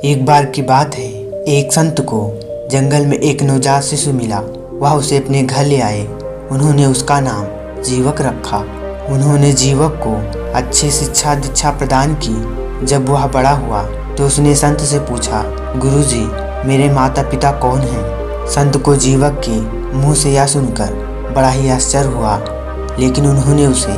एक बार की बात है, एक संत को जंगल में एक नवजात शिशु मिला। वह उसे अपने घर ले आए। उन्होंने उसका नाम जीवक रखा। उन्होंने जीवक को अच्छी शिक्षा दीक्षा प्रदान की। जब वह बड़ा हुआ तो उसने संत से पूछा, गुरुजी, मेरे माता पिता कौन हैं? संत को जीवक के मुंह से यह सुनकर बड़ा ही आश्चर्य हुआ, लेकिन उन्होंने उसे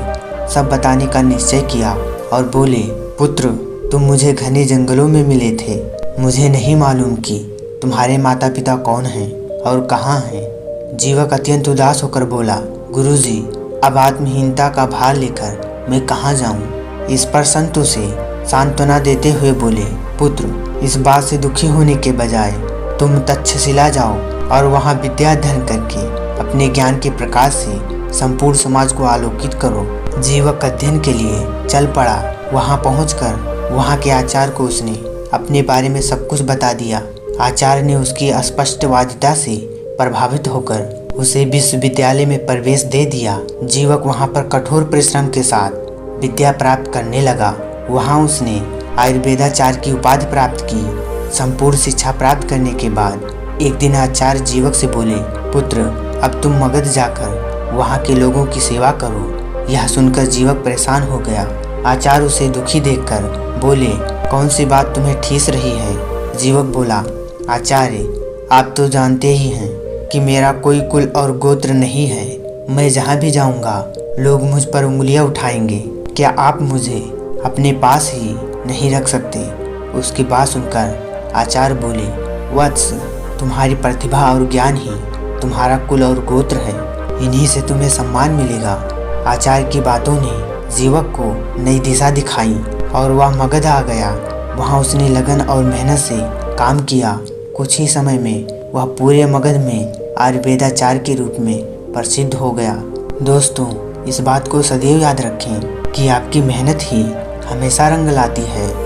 सब बताने का निश्चय किया और बोले, पुत्र, तुम मुझे घने जंगलों में मिले थे। मुझे नहीं मालूम कि तुम्हारे माता पिता कौन हैं और कहाँ हैं। जीवक अत्यंत उदास होकर बोला, गुरुजी, अब आत्महीनता का भार लेकर मैं कहाँ जाऊँ? इस पर संत उसे सांत्वना देते हुए बोले, पुत्र, इस बात से दुखी होने के बजाय तुम तक्षशिला जाओ और वहाँ विद्या अध्ययन करके अपने ज्ञान के प्रकाश से संपूर्ण समाज को आलोकित करो। जीवक अध्ययन के लिए चल पड़ा। वहाँ पहुँचकर वहाँ के आचार्य को उसने अपने बारे में सब कुछ बता दिया। आचार्य ने उसकी स्पष्टवादिता से प्रभावित होकर उसे विश्वविद्यालय में प्रवेश दे दिया। जीवक वहाँ पर कठोर परिश्रम के साथ विद्या प्राप्त करने लगा। वहाँ उसने आयुर्वेदाचार्य की उपाधि प्राप्त की। संपूर्ण शिक्षा प्राप्त करने के बाद एक दिन आचार्य जीवक से बोले, पुत्र, अब तुम मगध जाकर वहाँ के लोगों की सेवा करो। यह सुनकर जीवक परेशान हो गया। आचार्य उसे दुखी देखकर बोले, कौन सी बात तुम्हें ठेस रही है? जीवक बोला, आचार्य, आप तो जानते ही हैं कि मेरा कोई कुल और गोत्र नहीं है। मैं जहाँ भी जाऊँगा लोग मुझ पर उंगलियाँ उठाएंगे। क्या आप मुझे अपने पास ही नहीं रख सकते? उसकी बात सुनकर आचार्य बोले, वत्स, तुम्हारी प्रतिभा और ज्ञान ही तुम्हारा कुल और गोत्र है। इन्हीं से तुम्हें सम्मान मिलेगा। आचार्य की बातों ने जीवक को नई दिशा दिखाई और वह मगध आ गया। वहाँ उसने लगन और मेहनत से काम किया। कुछ ही समय में वह पूरे मगध में आयुर्वेदाचार्य के रूप में प्रसिद्ध हो गया। दोस्तों, इस बात को सदैव याद रखें कि आपकी मेहनत ही हमेशा रंग लाती है।